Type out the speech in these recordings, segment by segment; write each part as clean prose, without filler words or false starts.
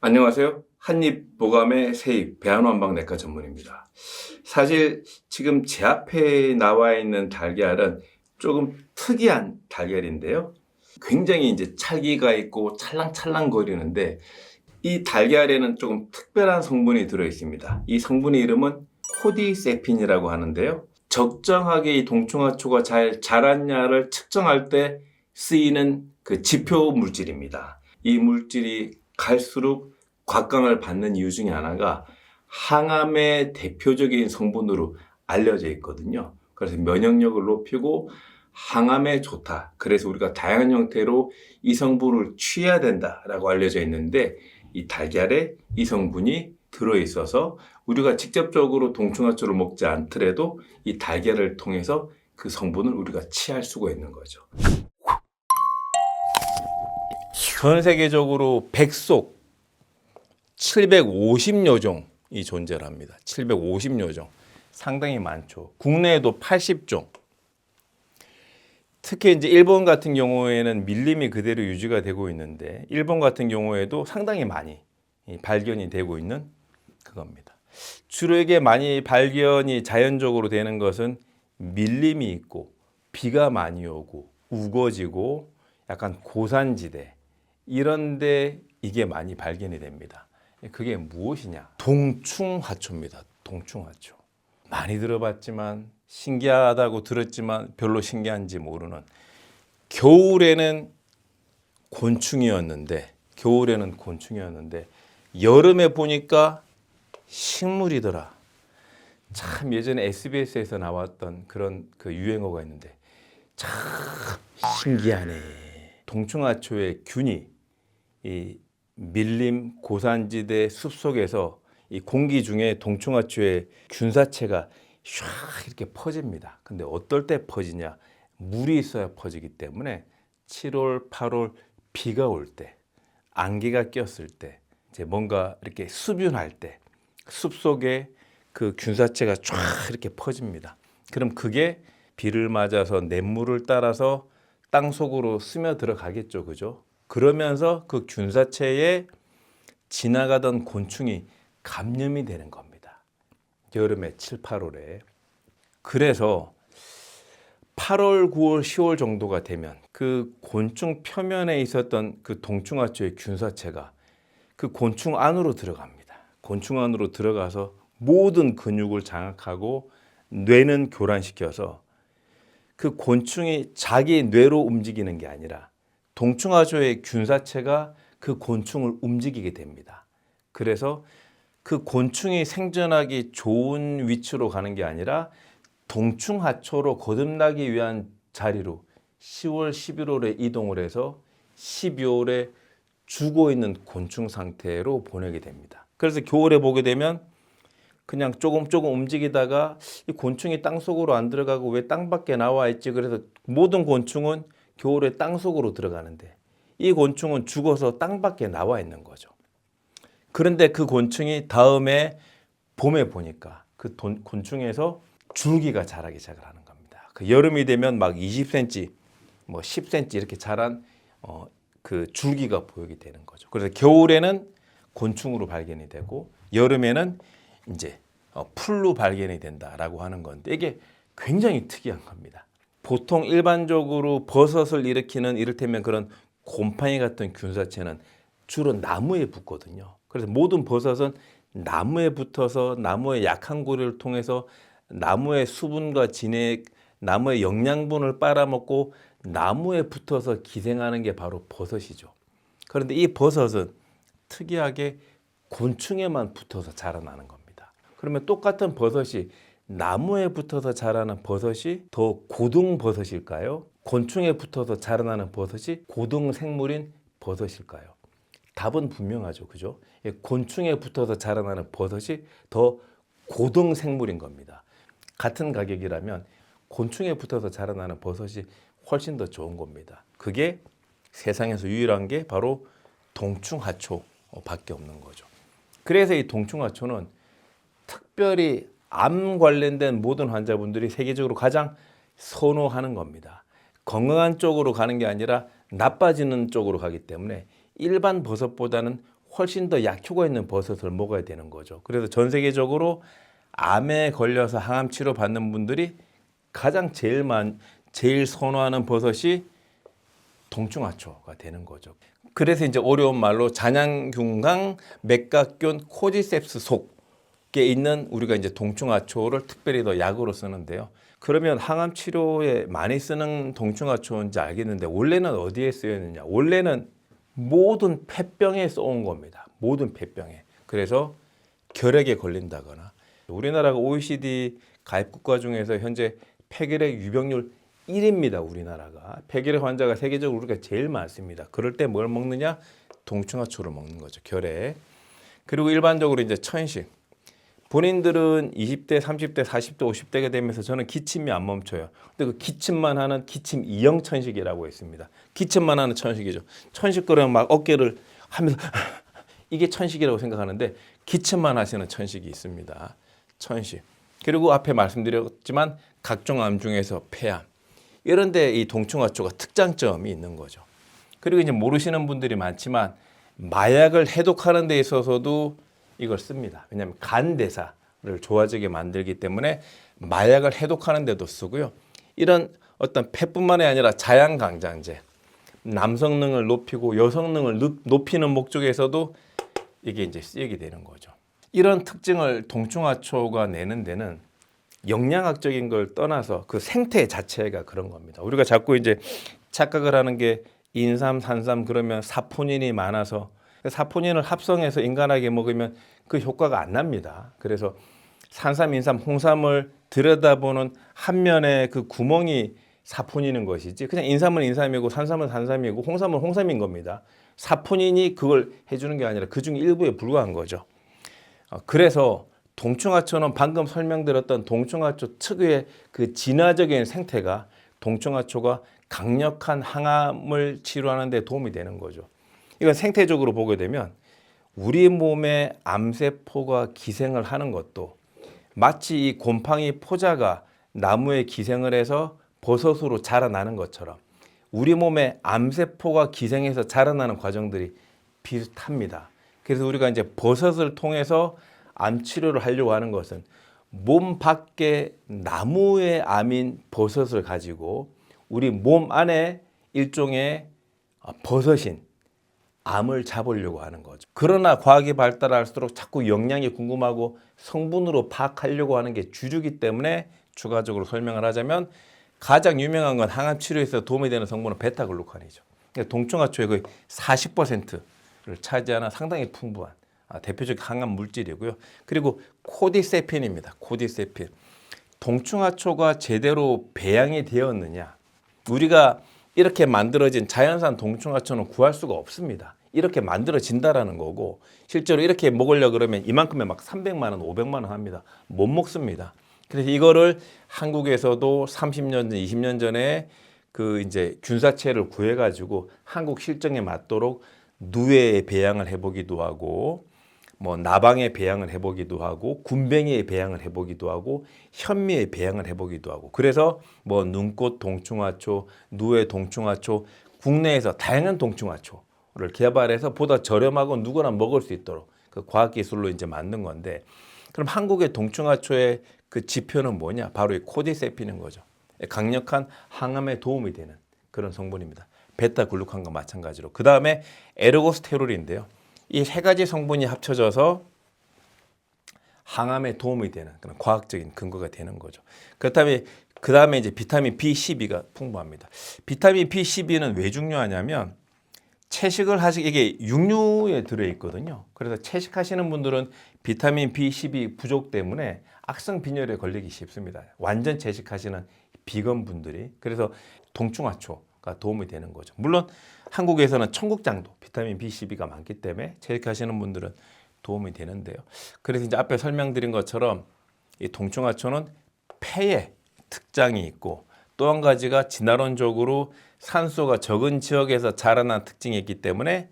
안녕하세요. 한입보감의 세입 배한원방내과 전문입니다. 사실 지금 제 앞에 나와 있는 달걀은 조금 특이한 달걀인데요. 굉장히 이제 찰기가 있고 찰랑찰랑 거리는데 이 달걀에는 조금 특별한 성분이 들어 있습니다. 이 성분의 이름은 코디세핀이라고 하는데요. 적정하게 이 동충하초가 잘 자랐냐를 측정할 때 쓰이는 그 지표 물질입니다. 이 물질이 갈수록 곽강을 받는 이유 중에 하나가 항암의 대표적인 성분으로 알려져 있거든요. 그래서 면역력을 높이고 항암에 좋다. 그래서 우리가 다양한 형태로 이 성분을 취해야 된다라고 알려져 있는데 이 달걀에 이 성분이 들어있어서 우리가 직접적으로 동충하초를 먹지 않더라도 이 달걀을 통해서 그 성분을 우리가 취할 수가 있는 거죠. 전 세계적으로 백속 750여 종이 존재를 합니다. 750여 종. 상당히 많죠. 국내에도 80종. 특히 이제 일본 같은 경우에는 밀림이 그대로 유지가 되고 있는데 일본 같은 경우에도 상당히 많이 발견이 되고 있는 그겁니다. 주로 이게 많이 발견이 자연적으로 되는 것은 밀림이 있고 비가 많이 오고 우거지고 약간 고산지대 이런데 이게 많이 발견이 됩니다. 그게 무엇이냐? 동충하초입니다. 동충하초. 많이 들어봤지만 신기하다고 들었지만 별로 신기한지 모르는 겨울에는 곤충이었는데 여름에 보니까 식물이더라. 참 예전에 SBS에서 나왔던 그런 그 유행어가 있는데 참 신기하네. 동충하초의 균이 이 밀림 고산지대 숲속에서 이 공기 중에 동충하초의 균사체가 샥 이렇게 퍼집니다. 근데 어떨 때 퍼지냐? 물이 있어야 퍼지기 때문에 7월, 8월 비가 올 때, 안개가 꼈을 때, 이제 뭔가 이렇게 수분할 때 숲속에 그 균사체가 쫙 이렇게 퍼집니다. 그럼 그게 비를 맞아서 냇물을 따라서 땅 속으로 스며 들어가겠죠. 그죠? 그러면서 그 균사체에 지나가던 곤충이 감염이 되는 겁니다. 여름에 7, 8월에. 그래서 8월, 9월, 10월 정도가 되면 그 곤충 표면에 있었던 그 동충하초의 균사체가 그 곤충 안으로 들어갑니다. 곤충 안으로 들어가서 모든 근육을 장악하고 뇌는 교란시켜서 그 곤충이 자기 뇌로 움직이는 게 아니라 동충하초의 균사체가 그 곤충을 움직이게 됩니다. 그래서 그 곤충이 생존하기 좋은 위치로 가는 게 아니라 동충하초로 거듭나기 위한 자리로 10월, 11월에 이동을 해서 12월에 죽어 있는 곤충 상태로 보내게 됩니다. 그래서 겨울에 보게 되면 그냥 조금 움직이다가 이 곤충이 땅 속으로 안 들어가고 왜 땅 밖에 나와 있지? 그래서 모든 곤충은 겨울에 땅 속으로 들어가는데 이 곤충은 죽어서 땅 밖에 나와 있는 거죠. 그런데 그 곤충이 다음에 봄에 보니까 그 곤충에서 줄기가 자라기 시작을 하는 겁니다. 그 여름이 되면 막 20cm, 뭐 10cm 이렇게 자란 그 줄기가 보이게 되는 거죠. 그래서 겨울에는 곤충으로 발견이 되고 여름에는 이제 풀로 발견이 된다라고 하는 건데 이게 굉장히 특이한 겁니다. 보통 일반적으로 버섯을 일으키는 이를테면 그런 곰팡이 같은 균사체는 주로 나무에 붙거든요. 그래서 모든 버섯은 나무에 붙어서 나무의 약한 고리를 통해서 나무의 수분과 진액, 나무의 영양분을 빨아먹고 나무에 붙어서 기생하는 게 바로 버섯이죠. 그런데 이 버섯은 특이하게 곤충에만 붙어서 자라나는 겁니다. 그러면 똑같은 버섯이 나무에 붙어서 자라는 버섯이 더 고등버섯일까요? 곤충에 붙어서 자라나는 버섯이 고등생물인 버섯일까요? 답은 분명하죠. 그죠? 곤충에 붙어서 자라나는 버섯이 더 고등생물인 겁니다. 같은 가격이라면 곤충에 붙어서 자라나는 버섯이 훨씬 더 좋은 겁니다. 그게 세상에서 유일한 게 바로 동충하초밖에 없는 거죠. 그래서 이 동충하초는 특별히 암 관련된 모든 환자분들이 세계적으로 가장 선호하는 겁니다. 건강한 쪽으로 가는 게 아니라 나빠지는 쪽으로 가기 때문에 일반 버섯보다는 훨씬 더 약효가 있는 버섯을 먹어야 되는 거죠. 그래서 전 세계적으로 암에 걸려서 항암 치료 받는 분들이 가장 제일 선호하는 버섯이 동충하초가 되는 거죠. 그래서 이제 어려운 말로 잔향균강 맥각균 코디셉스 속에 있는 우리가 이제 동충하초를 특별히 더 약으로 쓰는데요. 그러면 항암 치료에 많이 쓰는 동충하초인지 알겠는데 원래는 어디에 쓰였느냐? 원래는 모든 폐병에 써온 겁니다. 모든 폐병에. 그래서 결핵에 걸린다거나 우리나라가 OECD 가입 국가 중에서 현재 폐결핵 유병률 1위입니다. 우리나라가. 폐결핵 환자가 세계적으로 우리가 제일 많습니다. 그럴 때 뭘 먹느냐? 동충하초를 먹는 거죠. 결핵. 그리고 일반적으로 이제 천식. 본인들은 20대, 30대, 40대, 50대가 되면서 저는 기침이 안 멈춰요. 근데 그 기침만 하는 기침 이형 천식이라고 있습니다. 기침만 하는 천식이죠. 천식거리면 막 어깨를 하면서 이게 천식이라고 생각하는데 기침만 하시는 천식이 있습니다. 천식. 그리고 앞에 말씀드렸지만 각종 암 중에서 폐암. 이런 데 이 동충하초가 특장점이 있는 거죠. 그리고 이제 모르시는 분들이 많지만 마약을 해독하는 데 있어서도 이걸 씁니다. 왜냐하면 간 대사를 좋아지게 만들기 때문에 마약을 해독하는 데도 쓰고요. 이런 어떤 폐뿐만이 아니라 자양강장제, 남성능을 높이고 여성능을 높이는 목적에서도 이게 이제 쓰이게 되는 거죠. 이런 특징을 동충하초가 내는 데는 영양학적인 걸 떠나서 그 생태 자체가 그런 겁니다. 우리가 자꾸 이제 착각을 하는 게 인삼, 산삼 그러면 사포닌이 많아서 사포닌을 합성해서 인간에게 먹으면 그 효과가 안 납니다. 그래서 산삼, 인삼, 홍삼을 들여다보는 한 면의 그 구멍이 사포닌인 것이지 그냥 인삼은 인삼이고 산삼은 산삼이고 홍삼은 홍삼인 겁니다. 사포닌이 그걸 해주는 게 아니라 그중 일부에 불과한 거죠. 그래서 동충하초는 방금 설명드렸던 동충하초 특유의 그 진화적인 생태가 동충하초가 강력한 항암을 치료하는 데 도움이 되는 거죠. 이건 생태적으로 보게 되면 우리 몸의 암세포가 기생을 하는 것도 마치 이 곰팡이 포자가 나무에 기생을 해서 버섯으로 자라나는 것처럼 우리 몸의 암세포가 기생해서 자라나는 과정들이 비슷합니다. 그래서 우리가 이제 버섯을 통해서 암 치료를 하려고 하는 것은 몸 밖에 나무의 암인 버섯을 가지고 우리 몸 안에 일종의 버섯인 암을 잡으려고 하는 거죠. 그러나 과학이 발달할수록 자꾸 영양이 궁금하고 성분으로 파악하려고 하는 게 주류이기 때문에 추가적으로 설명을 하자면 가장 유명한 건 항암 치료에서 도움이 되는 성분은 베타글루칸이죠. 그러니까 동충하초의 거의 40%를 차지하는 상당히 풍부한 대표적 항암 물질이고요. 그리고 코디세핀입니다. 코디세핀. 동충하초가 제대로 배양이 되었느냐? 우리가 이렇게 만들어진 자연산 동충하초는 구할 수가 없습니다. 이렇게 만들어진다라는 거고 실제로 이렇게 먹으려고 그러면 이만큼에 막 300만 원, 500만 원 합니다. 못 먹습니다. 그래서 이거를 한국에서도 30년 전, 20년 전에 그 이제 균사체를 구해 가지고 한국 실정에 맞도록 누에에 배양을 해 보기도 하고 뭐 나방에 배양을 해 보기도 하고 군뱅이에 배양을 해 보기도 하고 현미에 배양을 해 보기도 하고 그래서 뭐 눈꽃 동충하초, 누에 동충하초 국내에서 다양한 동충하초를 개발해서 보다 저렴하고 누구나 먹을 수 있도록 그 과학 기술로 이제 만든 건데 그럼 한국의 동충하초의 그 지표는 뭐냐? 바로 이 코디세핀인 거죠. 강력한 항암에 도움이 되는 그런 성분입니다. 베타글루칸과 마찬가지로. 그 다음에 에르고스테롤인데요. 이 세 가지 성분이 합쳐져서 항암에 도움이 되는 그런 과학적인 근거가 되는 거죠. 그렇다면 그 다음에 이제 비타민 B12가 풍부합니다. 비타민 B12는 왜 중요하냐면 채식을 이게 육류에 들어 있거든요. 그래서 채식하시는 분들은 비타민 B12 부족 때문에 악성 빈혈에 걸리기 쉽습니다. 완전 채식하시는 비건 분들이. 그래서 동충하초가 도움이 되는 거죠. 물론 한국에서는 청국장도 비타민 B12가 많기 때문에 채식하시는 분들은 도움이 되는데요. 그래서 이제 앞에 설명드린 것처럼 이 동충하초는 폐에 특장이 있고 또 한 가지가 진화론적으로 산소가 적은 지역에서 자라난 특징이 있기 때문에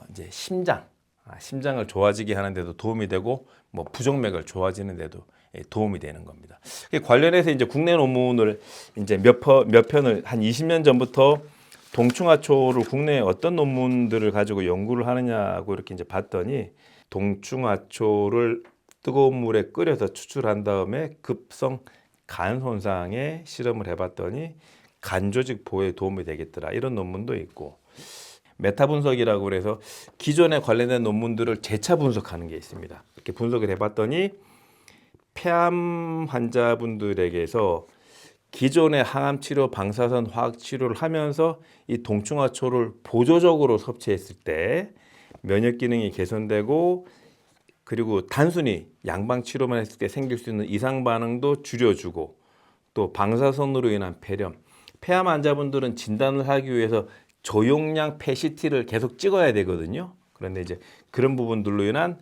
이제 심장을 좋아지게 하는 데도 도움이 되고 뭐 부정맥을 좋아지는 데도 도움이 되는 겁니다. 관련해서 이제 국내 논문을 이제 몇 편을 한 20년 전부터 동충하초를 국내에 어떤 논문들을 가지고 연구를 하느냐고 이렇게 이제 봤더니 동충하초를 뜨거운 물에 끓여서 추출한 다음에 급성 간 손상에 실험을 해봤더니 간 조직 보호에 도움이 되겠더라 이런 논문도 있고 메타 분석이라고 그래서 기존에 관련된 논문들을 재차 분석하는 게 있습니다. 이렇게 분석을 해봤더니 폐암 환자분들에게서 기존의 항암 치료, 방사선 화학 치료를 하면서 이 동충하초를 보조적으로 섭취했을 때 면역 기능이 개선되고 그리고 단순히 양방 치료만 했을 때 생길 수 있는 이상 반응도 줄여주고 또 방사선으로 인한 폐렴, 폐암 환자분들은 진단을 하기 위해서 저용량 PET-CT를 계속 찍어야 되거든요. 그런데 이제 그런 부분들로 인한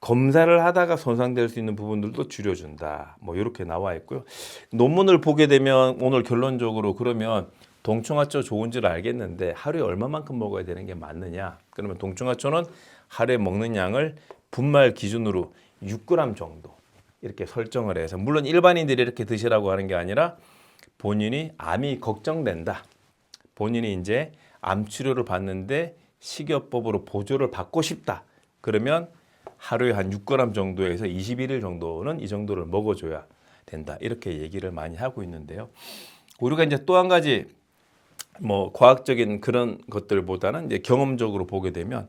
검사를 하다가 손상될 수 있는 부분들도 줄여준다. 뭐 이렇게 나와 있고요. 논문을 보게 되면 오늘 결론적으로 그러면 동충하초 좋은 줄 알겠는데 하루에 얼마만큼 먹어야 되는 게 맞느냐? 그러면 동충하초는 하루에 먹는 양을 분말 기준으로 6g 정도 이렇게 설정을 해서 물론 일반인들이 이렇게 드시라고 하는 게 아니라 본인이 암이 걱정된다. 본인이 이제 암 치료를 받는데 식이요법으로 보조를 받고 싶다. 그러면 하루에 한 6g 정도에서 21일 정도는 이 정도를 먹어줘야 된다. 이렇게 얘기를 많이 하고 있는데요. 우리가 이제 또 한 가지 뭐 과학적인 그런 것들보다는 이제 경험적으로 보게 되면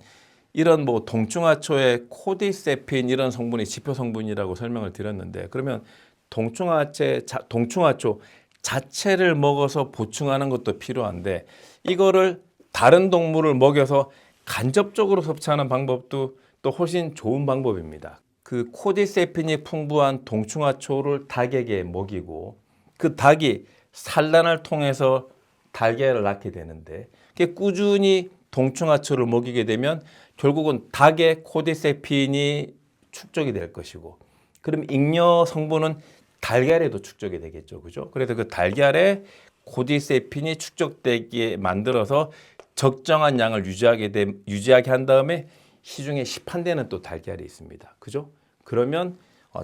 이런 뭐 동충하초의 코디세핀 이런 성분이 지표 성분이라고 설명을 드렸는데 그러면 동충하초 자체를 먹어서 보충하는 것도 필요한데 이거를 다른 동물을 먹여서 간접적으로 섭취하는 방법도 또 훨씬 좋은 방법입니다. 그 코디세핀이 풍부한 동충하초를 닭에게 먹이고 그 닭이 산란을 통해서 달걀을 낳게 되는데 꾸준히 동충하초를 먹이게 되면 결국은 닭의 코디세핀이 축적이 될 것이고 그럼 잉여 성분은 달걀에도 축적이 되겠죠. 그죠? 그래서 그 달걀에 코디세핀이 축적되게 만들어서 적정한 양을 유지하게 한 다음에 시중에 시판되는 또 달걀이 있습니다. 그죠? 그러면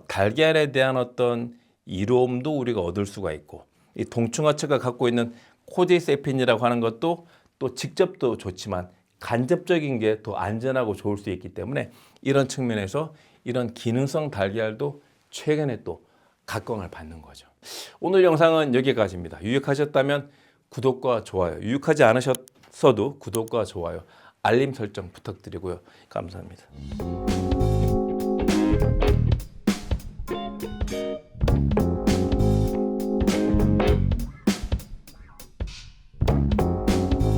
달걀에 대한 어떤 이로움도 우리가 얻을 수가 있고 이 동충하초가 갖고 있는 코디세핀이라고 하는 것도 또 직접도 좋지만 간접적인 게 더 안전하고 좋을 수 있기 때문에 이런 측면에서 이런 기능성 달걀도 최근에 또 각광을 받는 거죠. 오늘 영상은 여기까지입니다. 유익하셨다면 구독과 좋아요, 유익하지 않으셨어도 구독과 좋아요, 알림 설정 부탁드리고요. 감사합니다.